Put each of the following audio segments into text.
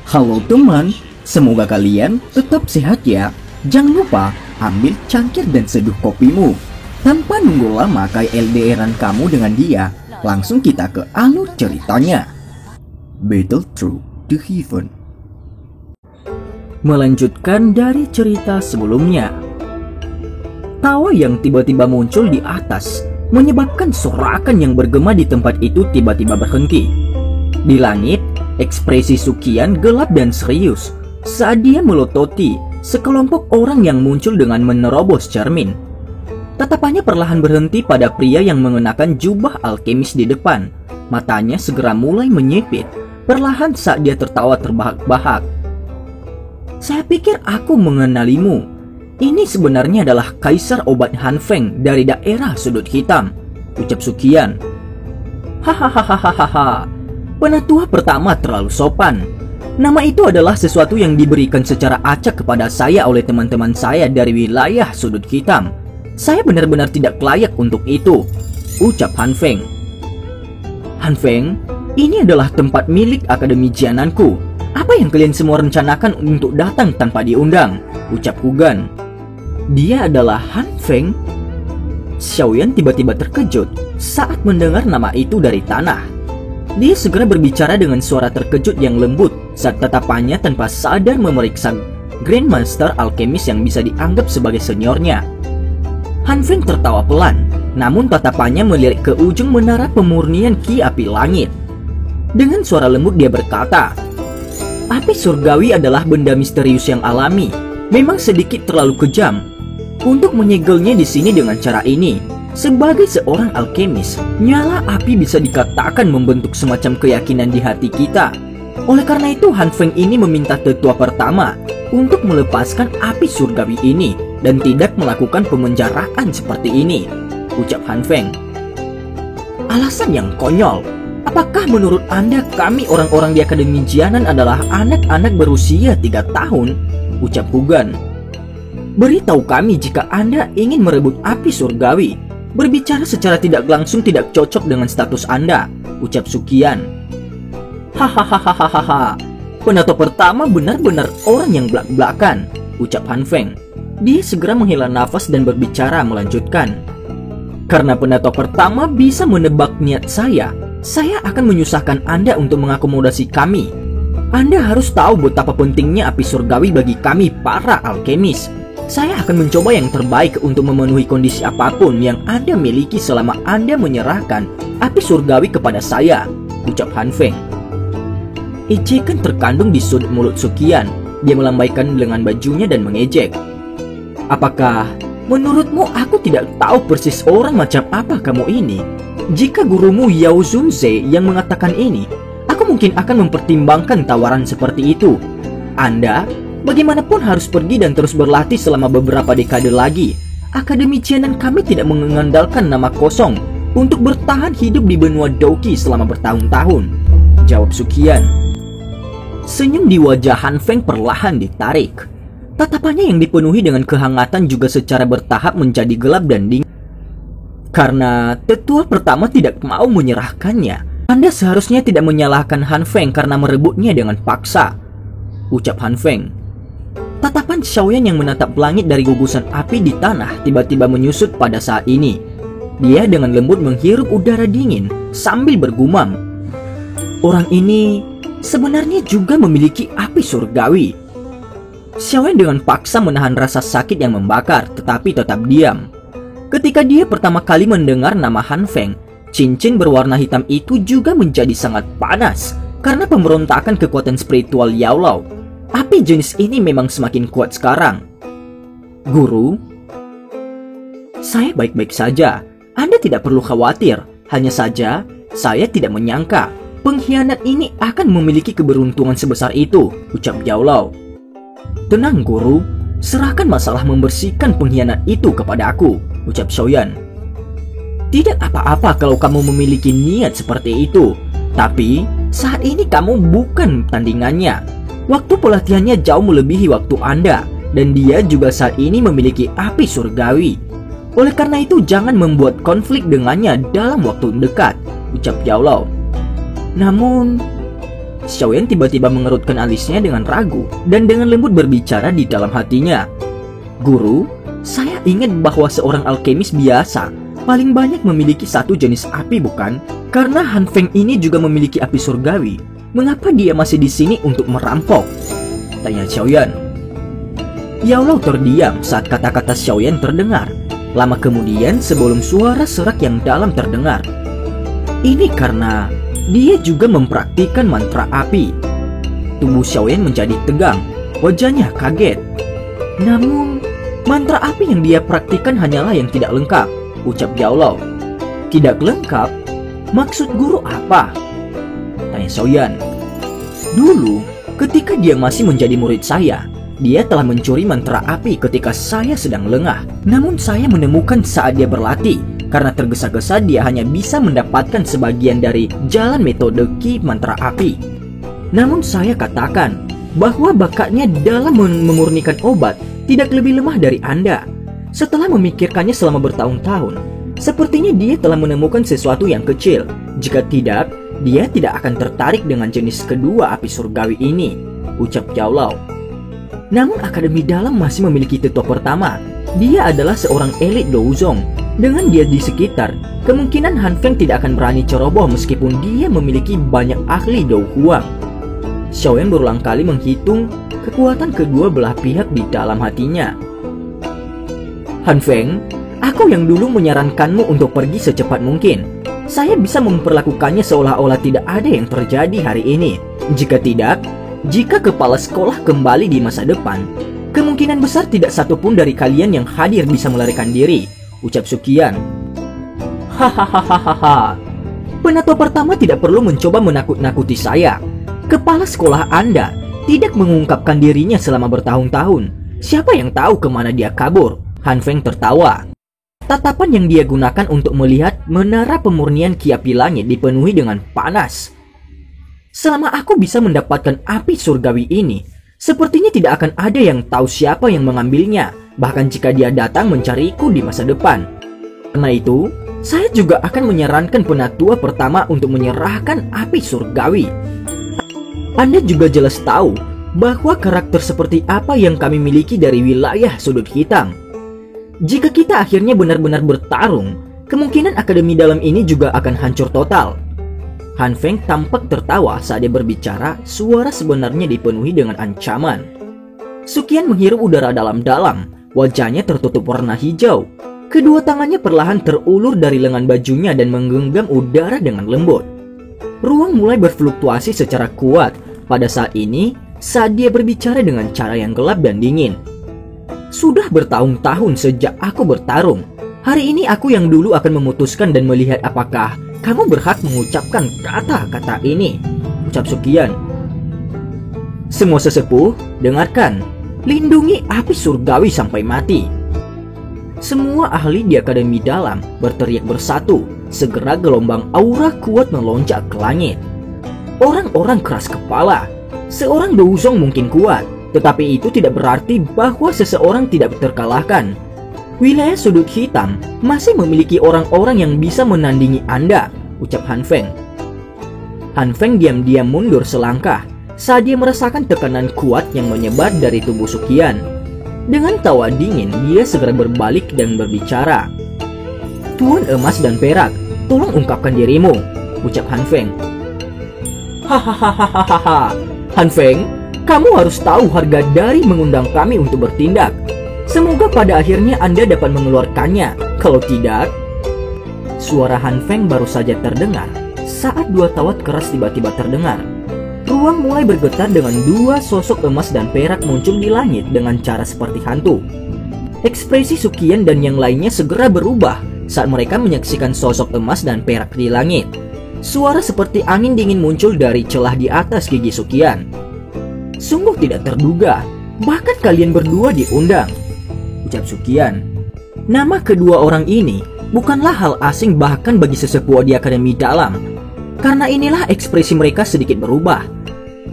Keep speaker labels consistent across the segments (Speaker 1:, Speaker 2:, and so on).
Speaker 1: Halo teman, semoga kalian tetap sehat ya. Jangan lupa ambil cangkir dan seduh kopimu. Tanpa nunggu lama kayak LDRan kamu dengan dia, langsung kita ke alur ceritanya. Battle Through the Heaven. Melanjutkan dari cerita sebelumnya. Tawa yang tiba-tiba muncul di atas menyebabkan sorakan yang bergema di tempat itu tiba-tiba berhenti. Di langit, ekspresi Sukian gelap dan serius saat dia melototi sekelompok orang yang muncul dengan menerobos cermin. Tatapannya perlahan berhenti pada pria yang mengenakan jubah alkemis di depan. Matanya segera mulai menyipit perlahan saat dia tertawa terbahak-bahak. "Saya pikir aku mengenalimu. Ini sebenarnya adalah Kaisar Obat Han Feng dari daerah Sudut Hitam," ucap Sukian. "Hahaha. Penatua pertama terlalu sopan. Nama itu adalah sesuatu yang diberikan secara acak kepada saya oleh teman-teman saya dari wilayah Sudut Hitam. Saya benar-benar tidak layak untuk itu," ucap Han Feng. "Han Feng, ini adalah tempat milik Akademi Jiananku. Apa yang kalian semua rencanakan untuk datang tanpa diundang?" ucap Hugan. Dia adalah Han Feng? Xiaoyan tiba-tiba terkejut saat mendengar nama itu dari tanah. Dia segera berbicara dengan suara terkejut yang lembut saat tatapannya tanpa sadar memeriksa Grandmaster Alkemis yang bisa dianggap sebagai seniornya. Han Feng tertawa pelan, namun tatapannya melirik ke ujung menara pemurnian Ki Api Langit. Dengan suara lembut dia berkata, "Api surgawi adalah benda misterius yang alami, memang sedikit terlalu kejam untuk menyegelnya di sini dengan cara ini. Sebagai seorang alkemis, nyala api bisa dikatakan membentuk semacam keyakinan di hati kita. Oleh karena itu, Han Feng ini meminta tetua pertama untuk melepaskan api surgawi ini dan tidak melakukan pemenjaraan seperti ini," ucap Han Feng. "Alasan yang konyol. Apakah menurut Anda kami orang-orang di Akademi Jianan adalah anak-anak berusia 3 tahun? ucap Hugan. "Beritahu kami jika Anda ingin merebut api surgawi. Berbicara secara tidak langsung tidak cocok dengan status Anda," ucap Sukian. "Hahaha. Penatua pertama benar-benar orang yang belak-belakan," ucap Han Feng. Dia segera menghela nafas dan berbicara melanjutkan. "Karena penatua pertama bisa menebak niat saya akan menyusahkan Anda untuk mengakomodasi kami. Anda harus tahu betapa pentingnya api surgawi bagi kami para alkemis. Saya akan mencoba yang terbaik untuk memenuhi kondisi apapun yang Anda miliki selama Anda menyerahkan api surgawi kepada saya," ucap Han Feng. Ejekan terkandung di sudut mulut Sukian. Dia melambaikan lengan bajunya dan mengejek. "Apakah menurutmu aku tidak tahu persis orang macam apa kamu ini? Jika gurumu Yao Zunze yang mengatakan ini, aku mungkin akan mempertimbangkan tawaran seperti itu. Anda bagaimanapun harus pergi dan terus berlatih selama beberapa dekade lagi. Akademi Jianan kami tidak mengandalkan nama kosong untuk bertahan hidup di benua Douqi selama bertahun-tahun," jawab Sukian. Senyum di wajah Han Feng perlahan ditarik. Tatapannya yang dipenuhi dengan kehangatan juga secara bertahap menjadi gelap dan dingin. "Karena tetua pertama tidak mau menyerahkannya, Anda seharusnya tidak menyalahkan Han Feng karena merebutnya dengan paksa," ucap Han Feng. Tatapan Xiaoyan yang menatap langit dari gugusan api di tanah tiba-tiba menyusut pada saat ini. Dia dengan lembut menghirup udara dingin sambil bergumam, "Orang ini sebenarnya juga memiliki api surgawi." Xiaoyan dengan paksa menahan rasa sakit yang membakar tetapi tetap diam. Ketika dia pertama kali mendengar nama Han Feng, cincin berwarna hitam itu juga menjadi sangat panas karena pemberontakan kekuatan spiritual Yao Lao. Api jenis ini memang semakin kuat sekarang. "Guru, saya baik-baik saja. Anda tidak perlu khawatir. Hanya saja, saya tidak menyangka pengkhianat ini akan memiliki keberuntungan sebesar itu," ucap Yao Lao. "Tenang guru, serahkan masalah membersihkan pengkhianat itu kepada aku," ucap Xiaoyan. "Tidak apa-apa kalau kamu memiliki niat seperti itu. Tapi saat ini kamu bukan tandingannya. Waktu pelatihannya jauh melebihi waktu Anda, dan dia juga saat ini memiliki api surgawi. Oleh karena itu jangan membuat konflik dengannya dalam waktu dekat," ucap Yao Lao. "Namun," Xiaoyan tiba-tiba mengerutkan alisnya dengan ragu dan dengan lembut berbicara di dalam hatinya. Guru, saya ingat bahwa seorang alkemis biasa paling banyak memiliki satu jenis api, bukan? Karena Han Feng ini juga memiliki api surgawi. Mengapa dia masih di sini untuk merampok? Tanya Xiaoyan. Yao Lao terdiam saat kata-kata Xiaoyan terdengar. Lama kemudian sebelum suara serak yang dalam terdengar. Ini karena dia juga mempraktikkan mantra api. Tubuh Xiaoyan menjadi tegang, wajahnya kaget. Namun, mantra api yang dia praktikkan hanyalah yang tidak lengkap, ucap Yao Lao. Tidak lengkap? Maksud guru apa? Tanya Xiaoyan. Dulu, ketika dia masih menjadi murid saya, dia telah mencuri mantra api ketika saya sedang lengah. Namun saya menemukan saat dia berlatih. Karena tergesa-gesa dia hanya bisa mendapatkan sebagian dari jalan metode Ki mantra api. Namun saya katakan bahwa bakatnya dalam memurnikan obat tidak lebih lemah dari Anda. Setelah memikirkannya selama bertahun-tahun, sepertinya dia telah menemukan sesuatu yang kecil. Jika tidak, dia tidak akan tertarik dengan jenis kedua api surgawi ini, ucap Yao Lao. Namun Akademi Dalam masih memiliki tetua pertama. Dia adalah seorang elit Douzong. Dengan dia di sekitar, kemungkinan Han Feng tidak akan berani ceroboh meskipun dia memiliki banyak ahli Dou Huang. Xiaoyan berulang kali menghitung kekuatan kedua belah pihak di dalam hatinya. Han Feng, aku yang dulu menyarankanmu untuk pergi secepat mungkin. Saya bisa memperlakukannya seolah-olah tidak ada yang terjadi hari ini. Jika tidak, jika kepala sekolah kembali di masa depan, kemungkinan besar tidak satupun dari kalian yang hadir bisa melarikan diri, ucap Sukian. Hahaha. Penatua pertama tidak perlu mencoba menakut-nakuti saya. Kepala sekolah Anda tidak mengungkapkan dirinya selama bertahun-tahun. Siapa yang tahu kemana dia kabur? Han Feng tertawa. Tatapan yang dia gunakan untuk melihat menara pemurnian Ki Api Langit dipenuhi dengan panas. Selama aku bisa mendapatkan api surgawi ini, sepertinya tidak akan ada yang tahu siapa yang mengambilnya. Bahkan jika dia datang mencariku di masa depan. Karena itu, saya juga akan menyarankan penatua pertama untuk menyerahkan api surgawi. Anda juga jelas tahu bahwa karakter seperti apa yang kami miliki dari wilayah sudut hitam. Jika kita akhirnya benar-benar bertarung, kemungkinan Akademi Dalam ini juga akan hancur total. Han Feng tampak tertawa saat dia berbicara, suara sebenarnya dipenuhi dengan ancaman. Sukian menghirup udara dalam-dalam. Wajahnya tertutup warna hijau. Kedua tangannya perlahan terulur dari lengan bajunya dan menggenggam udara dengan lembut. Ruang mulai berfluktuasi secara kuat pada saat ini saat dia berbicara dengan cara yang gelap dan dingin. Sudah bertahun-tahun sejak aku bertarung. Hari ini aku yang dulu akan memutuskan dan melihat apakah kamu berhak mengucapkan kata-kata ini, ucap Sukian. Semua sesepuh, dengarkan. Lindungi api surgawi sampai mati. Semua ahli di Akademi Dalam berteriak bersatu. Segera gelombang aura kuat melonjak ke langit. Orang-orang keras kepala. Seorang Douzong mungkin kuat, tetapi itu tidak berarti bahwa seseorang tidak terkalahkan. Wilayah sudut hitam masih memiliki orang-orang yang bisa menandingi Anda, ucap Han Feng. Han Feng diam-diam mundur selangkah saat dia merasakan tekanan kuat yang menyebar dari tubuh Sukian. Dengan tawa dingin, dia segera berbalik dan berbicara. Tuan Emas dan Perak, tolong ungkapkan dirimu, ucap Han Feng. Hahaha. Han Feng, kamu harus tahu harga dari mengundang kami untuk bertindak. Semoga pada akhirnya Anda dapat mengeluarkannya. Kalau tidak... Suara Han Feng baru saja terdengar saat dua tawa keras tiba-tiba terdengar. Ruang mulai bergetar dengan dua sosok emas dan perak muncul di langit dengan cara seperti hantu. Ekspresi Sukian dan yang lainnya segera berubah saat mereka menyaksikan sosok emas dan perak di langit. Suara seperti angin dingin muncul dari celah di atas gigi Sukian. Sungguh tidak terduga, bahkan kalian berdua diundang, ucap Sukian. Nama kedua orang ini bukanlah hal asing bahkan bagi sesepuh di Akademi Dalam. Karena inilah ekspresi mereka sedikit berubah.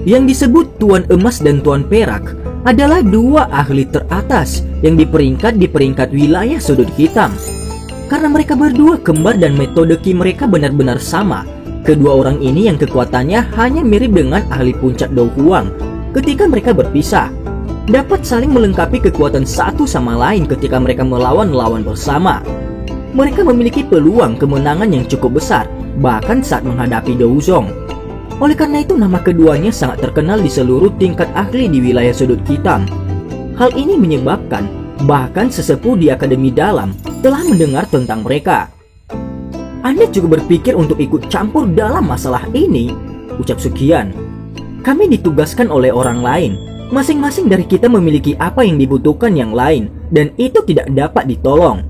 Speaker 1: Yang disebut Tuan Emas dan Tuan Perak adalah dua ahli teratas yang di peringkat wilayah sudut hitam. Karena mereka berdua kembar dan metode Ki mereka benar-benar sama, Kedua orang ini yang kekuatannya hanya mirip dengan ahli puncak Do Huang ketika mereka berpisah, dapat saling melengkapi kekuatan satu sama lain ketika mereka melawan lawan bersama. Mereka memiliki peluang kemenangan yang cukup besar, bahkan saat menghadapi Dou Zong. Oleh karena itu nama keduanya sangat terkenal di seluruh tingkat ahli di wilayah sudut hitam. Hal ini menyebabkan bahkan sesepuh di Akademi Dalam telah mendengar tentang mereka. Anda juga berpikir untuk ikut campur dalam masalah ini? Ucap Sukian. Kami ditugaskan oleh orang lain. Masing-masing dari kita memiliki apa yang dibutuhkan yang lain, dan itu tidak dapat ditolong.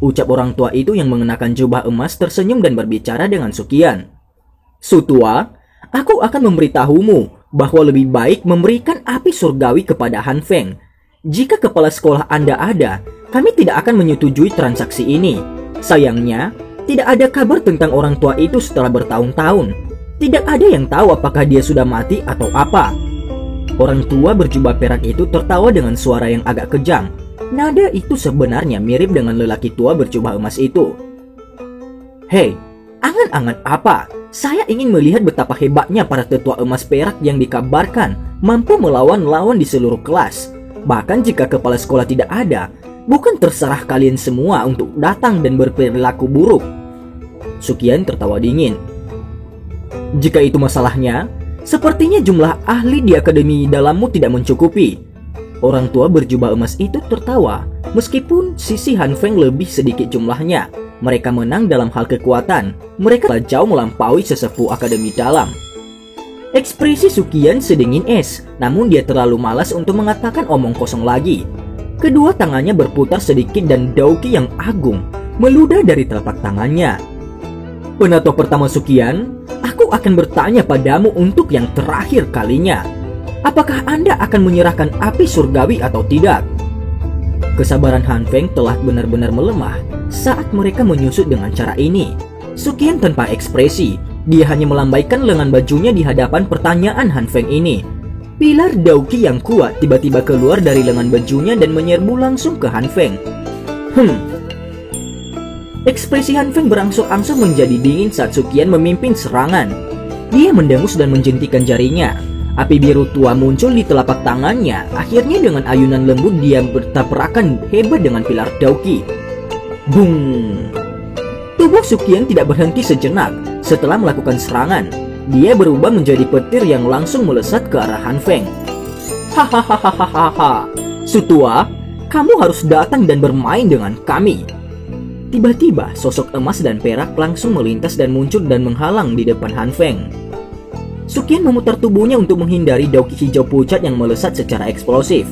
Speaker 1: Ucap orang tua itu yang mengenakan jubah emas tersenyum dan berbicara dengan Sukian. Sutua, aku akan memberitahumu bahwa lebih baik memberikan api surgawi kepada Han Feng. Jika kepala sekolah Anda ada, kami tidak akan menyetujui transaksi ini. Sayangnya, tidak ada kabar tentang orang tua itu setelah bertahun-tahun. Tidak ada yang tahu apakah dia sudah mati atau apa. Orang tua berjubah perak itu tertawa dengan suara yang agak kejam. Nada itu sebenarnya mirip dengan lelaki tua berjubah emas itu. Hei, angan-angan apa? Saya ingin melihat betapa hebatnya para tetua emas perak yang dikabarkan mampu melawan lawan di seluruh kelas. Bahkan jika kepala sekolah tidak ada, bukan terserah kalian semua untuk datang dan berperilaku buruk. Sukian tertawa dingin. Jika itu masalahnya, sepertinya jumlah ahli di Akademi Dalammu tidak mencukupi. Orang tua berjubah emas itu tertawa. Meskipun sisi Han Feng lebih sedikit jumlahnya, mereka menang dalam hal kekuatan. Mereka telah jauh melampaui sesepuh Akademi Dalam. Ekspresi Sukian sedingin es, namun dia terlalu malas untuk mengatakan omong kosong lagi. Kedua tangannya berputar sedikit dan dauki yang agung meludah dari telapak tangannya. Penatua pertama Sukian, aku akan bertanya padamu untuk yang terakhir kalinya. Apakah Anda akan menyerahkan api surgawi atau tidak? Kesabaran Han Feng telah benar-benar melemah saat mereka menyusut dengan cara ini. Sukian tanpa ekspresi, dia hanya melambaikan lengan bajunya di hadapan pertanyaan Han Feng ini. Pilar dauki yang kuat tiba-tiba keluar dari lengan bajunya dan menyerbu langsung ke Han Feng. Ekspresi Han Feng berangsur-angsur menjadi dingin saat Sukian memimpin serangan. Dia mendengus dan menjentikan jarinya. Api biru tua muncul di telapak tangannya. Akhirnya dengan ayunan lembut dia bertabrakan hebat dengan pilar dauki. Bung! Tubuh Sukian tidak berhenti sejenak setelah melakukan serangan. Dia berubah menjadi petir yang langsung melesat ke arah Han Feng. Hahaha, Sutua, kamu harus datang dan bermain dengan kami. Tiba-tiba sosok emas dan perak langsung melintas dan muncul dan menghalang di depan Han Feng. Sukian memutar tubuhnya untuk menghindari dauki hijau pucat yang melesat secara eksplosif.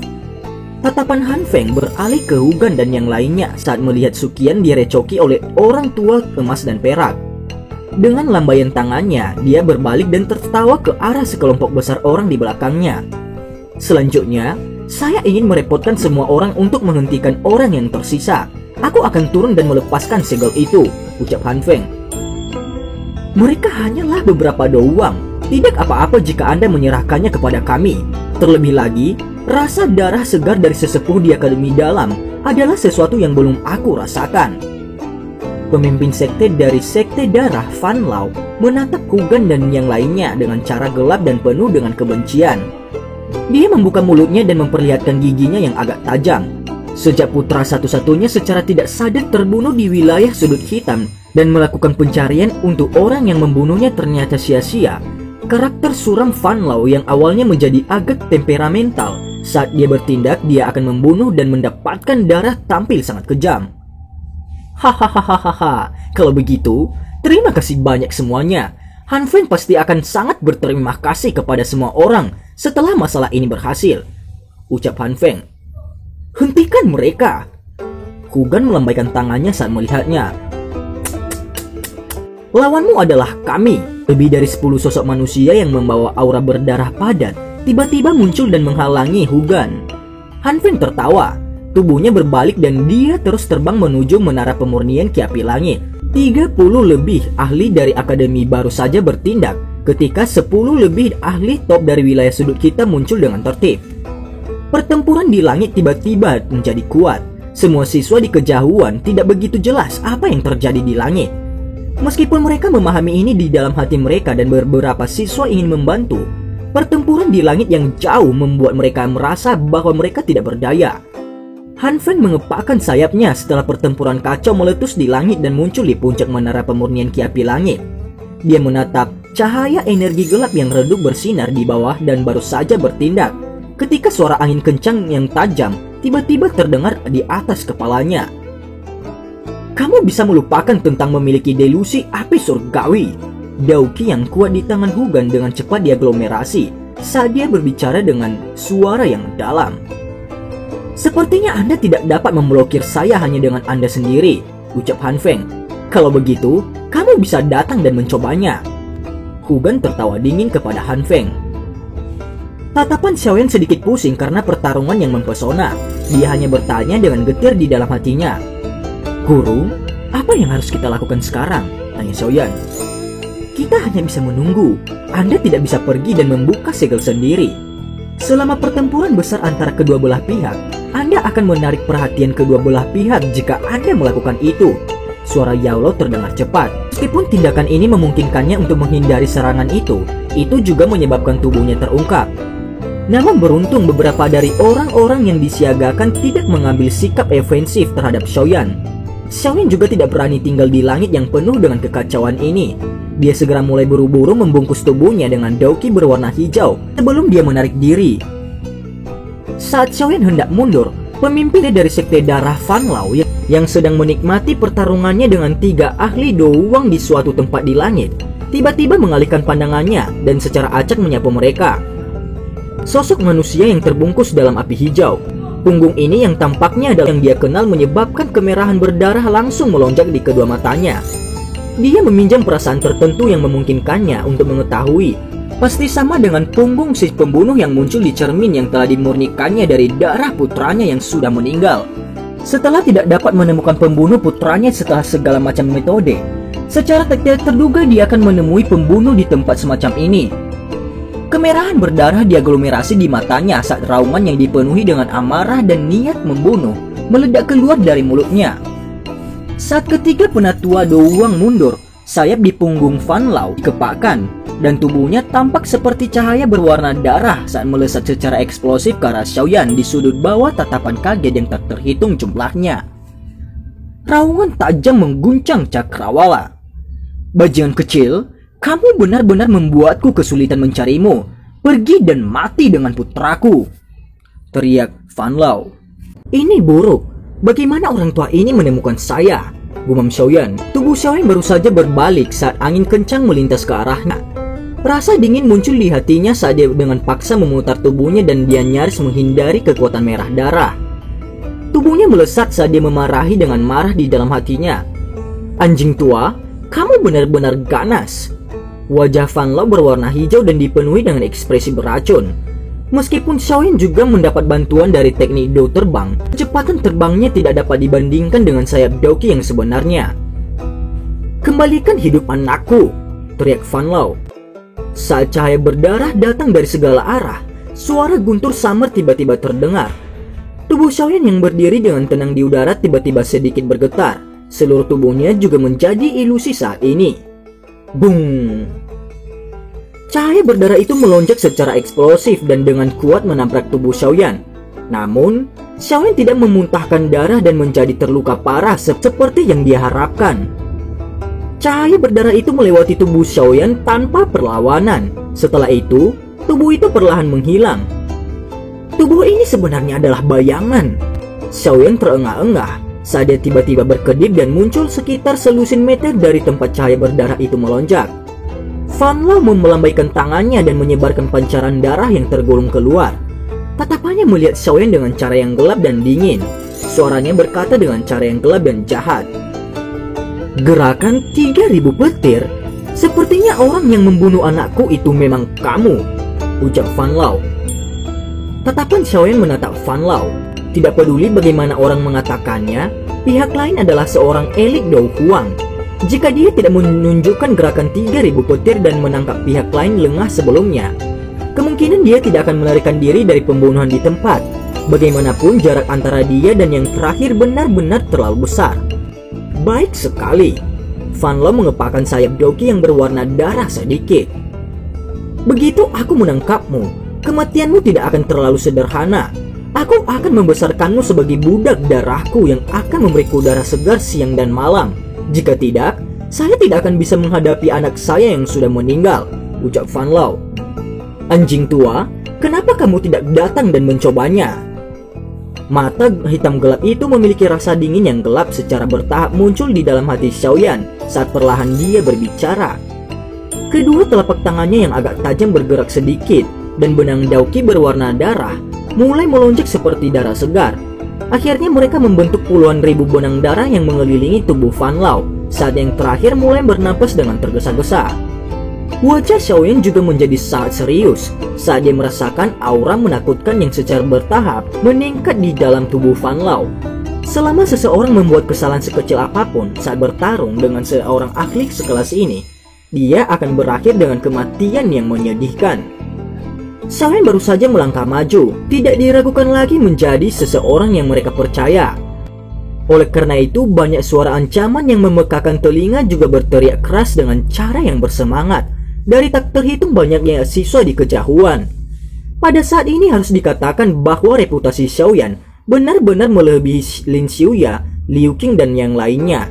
Speaker 1: Tatapan Han Feng beralih ke Hugan dan yang lainnya saat melihat Sukian direcoki oleh orang tua emas dan perak. Dengan lambaian tangannya, dia berbalik dan tertawa ke arah sekelompok besar orang di belakangnya. Selanjutnya, saya ingin merepotkan semua orang untuk menghentikan orang yang tersisa. Aku akan turun dan melepaskan segel itu, ucap Han Feng. Mereka hanyalah beberapa doang. Tidak apa-apa jika Anda menyerahkannya kepada kami. Terlebih lagi, rasa darah segar dari sesepuh di Akademi Dalam adalah sesuatu yang belum aku rasakan. Pemimpin sekte dari Sekte Darah Fan Lao menatap Hugan dan yang lainnya dengan cara gelap dan penuh dengan kebencian. Dia membuka mulutnya dan memperlihatkan giginya yang agak tajam. Sejak putra satu-satunya secara tidak sadar terbunuh di wilayah sudut hitam dan melakukan pencarian untuk orang yang membunuhnya ternyata sia-sia, karakter suram Fan Lao yang awalnya menjadi agak temperamental, saat dia bertindak dia akan membunuh dan mendapatkan darah tampil sangat kejam. Hahaha, kalau begitu, terima kasih banyak semuanya. Han Feng pasti akan sangat berterima kasih kepada semua orang setelah masalah ini berhasil, ucap Han Feng. Hentikan mereka. Hugan melambaikan tangannya saat melihatnya. Lawanmu adalah kami. Lebih dari 10 sosok manusia yang membawa aura berdarah padat tiba-tiba muncul dan menghalangi Hugan. Han Feng tertawa. Tubuhnya berbalik dan dia terus terbang menuju menara pemurnian Ki Api Langit. 30 lebih ahli dari akademi baru saja bertindak ketika 10 lebih ahli top dari wilayah sudut kita muncul dengan tertib. Pertempuran di langit tiba-tiba menjadi kuat. Semua siswa di kejauhan tidak begitu jelas apa yang terjadi di langit. Meskipun mereka memahami ini di dalam hati mereka dan beberapa siswa ingin membantu, pertempuran di langit yang jauh membuat mereka merasa bahwa mereka tidak berdaya. Han Feng mengepakkan sayapnya setelah pertempuran kacau meletus di langit dan muncul di puncak menara pemurnian Ki Api Langit. Dia menatap cahaya energi gelap yang redup bersinar di bawah dan baru saja bertindak ketika suara angin kencang yang tajam tiba-tiba terdengar di atas kepalanya. Kamu bisa melupakan tentang memiliki delusi api surgawi. Dauki yang kuat di tangan Hugan dengan cepat diaglomerasi saat dia berbicara dengan suara yang dalam. Sepertinya Anda tidak dapat memblokir saya hanya dengan Anda sendiri, ucap Han Feng. Kalau begitu, kamu bisa datang dan mencobanya. Hugan tertawa dingin kepada Han Feng. Tatapan Xiaoyan sedikit pusing karena pertarungan yang mempesona. Dia hanya bertanya dengan getir di dalam hatinya. Guru, apa yang harus kita lakukan sekarang? Tanya Xiaoyan. Kita hanya bisa menunggu. Anda tidak bisa pergi dan membuka segel sendiri. Selama pertempuran besar antara kedua belah pihak, Anda akan menarik perhatian kedua belah pihak jika Anda melakukan itu. Suara Yao terdengar cepat. Meskipun tindakan ini memungkinkannya untuk menghindari serangan itu juga menyebabkan tubuhnya terungkap. Namun beruntung beberapa dari orang-orang yang disiagakan tidak mengambil sikap ofensif terhadap Xiaoyan. Xiaoyan juga tidak berani tinggal di langit yang penuh dengan kekacauan ini. Dia segera mulai buru-buru membungkus tubuhnya dengan dauki berwarna hijau sebelum dia menarik diri. Saat Xiaoyan hendak mundur, pemimpinnya dari sekte darah Fan Lao yang sedang menikmati pertarungannya dengan 3 ahli Douwang di suatu tempat di langit, tiba-tiba mengalihkan pandangannya dan secara acak menyapa mereka. Sosok manusia yang terbungkus dalam api hijau. Punggung ini yang tampaknya adalah yang dia kenal menyebabkan kemerahan berdarah langsung melonjak di kedua matanya. Dia meminjam perasaan tertentu yang memungkinkannya untuk mengetahui pasti sama dengan punggung si pembunuh yang muncul di cermin yang telah dimurnikannya dari darah putranya yang sudah meninggal. Setelah tidak dapat menemukan pembunuh putranya setelah segala macam metode, secara tidak terduga dia akan menemui pembunuh di tempat semacam ini. Kemerahan berdarah diaglomerasi di matanya saat raungan yang dipenuhi dengan amarah dan niat membunuh meledak keluar dari mulutnya. Saat ketiga penatua Douwang mundur, sayap di punggung Fan Lao dikepakkan dan tubuhnya tampak seperti cahaya berwarna darah saat melesat secara eksplosif ke arah Xiaoyan di sudut bawah tatapan kaget yang tak terhitung jumlahnya. Raungan tajam mengguncang cakrawala. Bajingan kecil, kamu benar-benar membuatku kesulitan mencarimu. Pergi dan mati dengan putraku, teriak Fan Lao. Ini buruk. Bagaimana orang tua ini menemukan saya? Gumam Xiaoyan. Tubuh Xiaoyan baru saja berbalik saat angin kencang melintas ke arahnya. Rasa dingin muncul di hatinya saat dia dengan paksa memutar tubuhnya dan dia nyaris menghindari kekuatan merah darah. Tubuhnya melesat saat dia memarahi dengan marah di dalam hatinya. Anjing tua, kamu benar-benar ganas. Wajah Fan Lao berwarna hijau dan dipenuhi dengan ekspresi beracun. Meskipun Xiaoyan juga mendapat bantuan dari teknik dou terbang, kecepatan terbangnya tidak dapat dibandingkan dengan sayap dauki yang sebenarnya. Kembalikan hidup anakku, teriak Fan Lao. Saat cahaya berdarah datang dari segala arah, suara guntur samar tiba-tiba terdengar. Tubuh Xiaoyan yang berdiri dengan tenang di udara tiba-tiba sedikit bergetar. Seluruh tubuhnya juga menjadi ilusi saat ini. Bung! Cahaya berdarah itu melonjak secara eksplosif dan dengan kuat menabrak tubuh Xiaoyan. Namun, Xiaoyan tidak memuntahkan darah dan menjadi terluka parah seperti yang dia harapkan. Cahaya berdarah itu melewati tubuh Xiaoyan tanpa perlawanan. Setelah itu, tubuh itu perlahan menghilang. Tubuh ini sebenarnya adalah bayangan. Xiaoyan terengah-engah saat dia tiba-tiba berkedip dan muncul sekitar selusin meter dari tempat cahaya berdarah itu melonjak. Fan Lao melambaikan tangannya dan menyebarkan pancaran darah yang tergolong keluar. Tatapannya melihat Xiaoyan dengan cara yang gelap dan dingin. Suaranya berkata dengan cara yang gelap dan jahat. Gerakan 3000 petir? Sepertinya orang yang membunuh anakku itu memang kamu, ucap Fan Lao. Tatapan Xiaoyan menatap Fan Lao. Tidak peduli bagaimana orang mengatakannya, pihak lain adalah seorang elit Dou Huang. Jika dia tidak menunjukkan gerakan 3000 petir dan menangkap pihak lain lengah sebelumnya, kemungkinan dia tidak akan melarikan diri dari pembunuhan di tempat. Bagaimanapun jarak antara dia dan yang terakhir benar-benar terlalu besar. Baik sekali. Fan Lao mengepakkan sayap Doki yang berwarna darah sedikit. Begitu aku menangkapmu, kematianmu tidak akan terlalu sederhana. Aku akan membesarkanmu sebagai budak darahku yang akan memberiku darah segar siang dan malam. Jika tidak, saya tidak akan bisa menghadapi anak saya yang sudah meninggal, ucap Fan Lao. Anjing tua, kenapa kamu tidak datang dan mencobanya? Mata hitam gelap itu memiliki rasa dingin yang gelap secara bertahap muncul di dalam hati Xiaoyan saat perlahan dia berbicara. Kedua telapak tangannya yang agak tajam bergerak sedikit dan benang Doki berwarna darah mulai melonjak seperti darah segar. Akhirnya mereka membentuk puluhan ribu benang darah yang mengelilingi tubuh Fan Lao saat yang terakhir mulai bernapas dengan tergesa-gesa. Wajah Xiaoyan juga menjadi sangat serius saat dia merasakan aura menakutkan yang secara bertahap meningkat di dalam tubuh Fan Lao. Selama seseorang membuat kesalahan sekecil apapun saat bertarung dengan seorang ahli sekelas ini, dia akan berakhir dengan kematian yang menyedihkan. Xiaoyan baru saja melangkah maju, tidak diragukan lagi menjadi seseorang yang mereka percaya. Oleh karena itu, banyak suara ancaman yang memekakan telinga juga berteriak keras dengan cara yang bersemangat dari tak terhitung banyaknya siswa di kejauhan. Pada saat ini harus dikatakan bahwa reputasi Xiaoyan benar-benar melebihi Lin Xiuya, Liu Qing dan yang lainnya.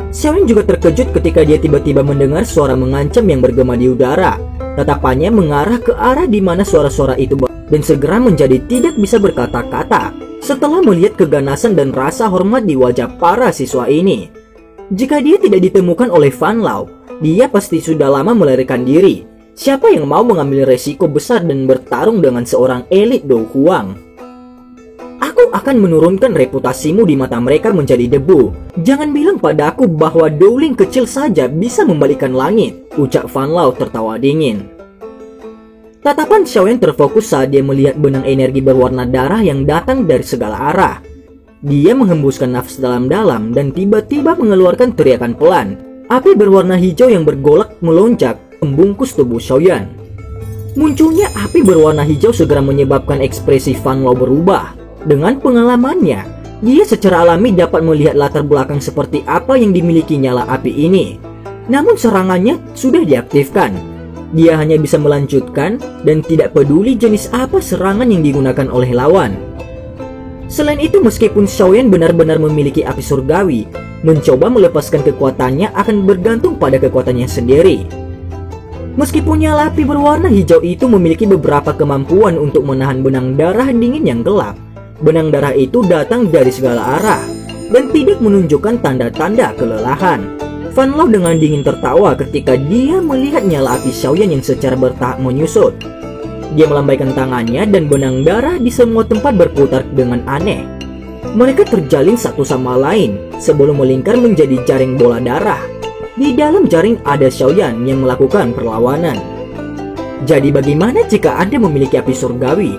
Speaker 1: Xiaoyan juga terkejut ketika dia tiba-tiba mendengar suara mengancam yang bergema di udara. Tatapannya mengarah ke arah di mana suara-suara itu dan segera menjadi tidak bisa berkata-kata setelah melihat keganasan dan rasa hormat di wajah para siswa ini. Jika dia tidak ditemukan oleh Fan Lao, dia pasti sudah lama melarikan diri. Siapa yang mau mengambil resiko besar dan bertarung dengan seorang elit Do Huang? Aku akan menurunkan reputasimu di mata mereka menjadi debu. Jangan bilang padaku bahwa Dowling kecil saja bisa membalikan langit, ucap Fan Lao tertawa dingin. Tatapan Xiaoyan terfokus saat dia melihat benang energi berwarna darah yang datang dari segala arah. Dia menghembuskan nafas dalam-dalam dan tiba-tiba mengeluarkan teriakan pelan. Api berwarna hijau yang bergolak melonjak membungkus tubuh Xiaoyan. Munculnya api berwarna hijau segera menyebabkan ekspresi Fan Lao berubah. Dengan pengalamannya, dia secara alami dapat melihat latar belakang seperti apa yang dimiliki nyala api ini. Namun serangannya sudah diaktifkan. Dia hanya bisa melanjutkan dan tidak peduli jenis apa serangan yang digunakan oleh lawan. Selain itu, meskipun Xiaoyan benar-benar memiliki api surgawi, mencoba melepaskan kekuatannya akan bergantung pada kekuatannya sendiri. Meskipun nyala api berwarna hijau itu memiliki beberapa kemampuan untuk menahan benang darah dingin yang gelap, benang darah itu datang dari segala arah dan tidak menunjukkan tanda-tanda kelelahan. Fan Lao dengan dingin tertawa ketika dia melihat nyala api Xiaoyan yang secara bertahap menyusut. Dia melambaikan tangannya dan benang darah di semua tempat berputar dengan aneh. Mereka terjalin satu sama lain sebelum melingkar menjadi jaring bola darah. Di dalam jaring ada Xiaoyan yang melakukan perlawanan. Jadi bagaimana jika Anda memiliki api surgawi?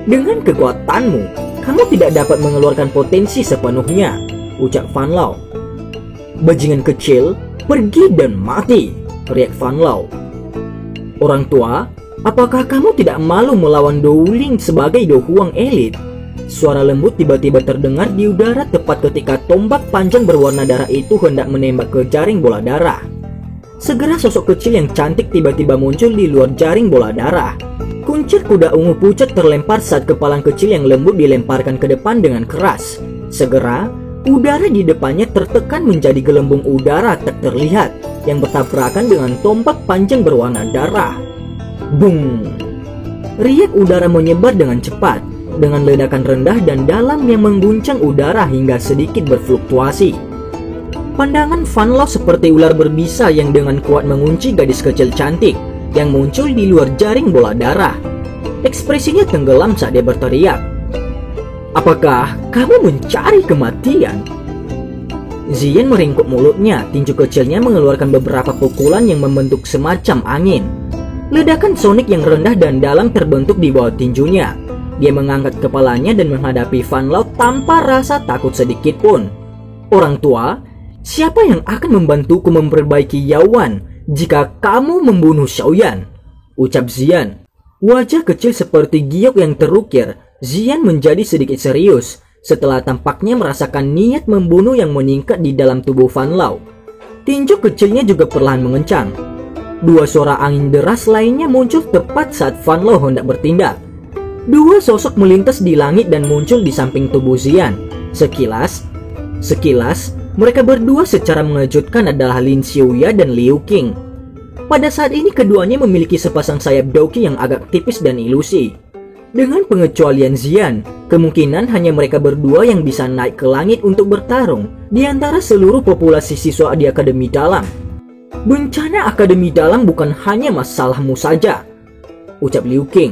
Speaker 1: Dengan kekuatanmu, kamu tidak dapat mengeluarkan potensi sepenuhnya, ucap Fan Lao. Bajingan kecil, pergi dan mati, teriak Fan Lao. Orang tua, apakah kamu tidak malu melawan Dowling sebagai Do Huang elit? Suara lembut tiba-tiba terdengar di udara tepat ketika tombak panjang berwarna darah itu hendak menembak ke jaring bola darah. Segera sosok kecil yang cantik tiba-tiba muncul di luar jaring bola darah. Kuncir kuda ungu pucat terlempar saat kepalang kecil yang lembut dilemparkan ke depan dengan keras. Segera, udara di depannya tertekan menjadi gelembung udara tak terlihat yang bertabrakan dengan tombak panjang berwarna darah. Bung! Riak udara menyebar dengan cepat, dengan ledakan rendah dan dalam yang mengguncang udara hingga sedikit berfluktuasi. Pandangan Fan Lao seperti ular berbisa yang dengan kuat mengunci gadis kecil cantik yang muncul di luar jaring bola darah. Ekspresinya tenggelam saat dia berteriak, "Apakah kamu mencari kematian?" Ziyan meringkuk mulutnya, tinju kecilnya mengeluarkan beberapa pukulan yang membentuk semacam angin. Ledakan sonik yang rendah dan dalam terbentuk di bawah tinjunya. Dia mengangkat kepalanya dan menghadapi Fan Lao tanpa rasa takut sedikit pun. Orang tua, siapa yang akan membantuku memperbaiki Yaowan jika kamu membunuh Xiaoyan? Ucap Ziyan. Wajah kecil seperti giok yang terukir, Ziyan menjadi sedikit serius setelah tampaknya merasakan niat membunuh yang meningkat di dalam tubuh Fan Lao. Tinju kecilnya juga perlahan mengencang. Dua suara angin deras lainnya muncul tepat saat Van Lo hendak bertindak. Dua sosok melintas di langit dan muncul di samping tubuh Xian. Sekilas, mereka berdua secara mengejutkan adalah Lin Xiuya dan Liu Qing. Pada saat ini keduanya memiliki sepasang sayap doki yang agak tipis dan ilusi. Dengan pengecualian Xian, kemungkinan hanya mereka berdua yang bisa naik ke langit untuk bertarung di antara seluruh populasi siswa di Akademi Dalam. Bencana Akademi Dalam bukan hanya masalahmu saja, ucap Liu Qing.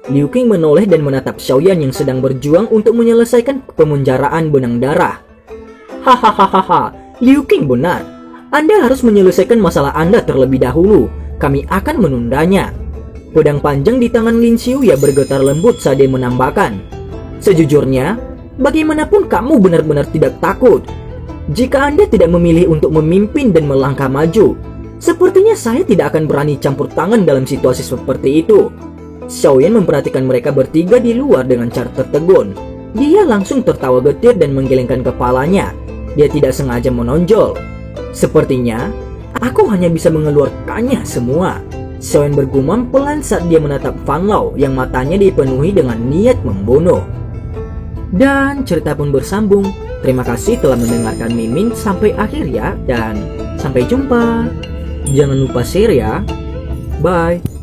Speaker 1: Liu Qing menoleh dan menatap Xiaoyan yang sedang berjuang untuk menyelesaikan pemenjaraan benang darah. Hahaha, Liu Qing benar. Anda harus menyelesaikan masalah Anda terlebih dahulu. Kami akan menundanya. Pedang panjang di tangan Lin Xiuya bergetar lembut saat dia menambahkan. Sejujurnya, bagaimanapun kamu benar-benar tidak takut. Jika Anda tidak memilih untuk memimpin dan melangkah maju, sepertinya saya tidak akan berani campur tangan dalam situasi seperti itu. Xiaoyan memperhatikan mereka bertiga di luar dengan cara tertegun. Dia langsung tertawa getir dan menggelengkan kepalanya. Dia tidak sengaja menonjol. Sepertinya, aku hanya bisa mengeluarkannya semua. Xiaoyan bergumam pelan saat dia menatap Van Lo yang matanya dipenuhi dengan niat membunuh. Dan cerita pun bersambung. Terima kasih telah mendengarkan Mimin sampai akhir ya. Dan sampai jumpa. Jangan lupa share ya. Bye.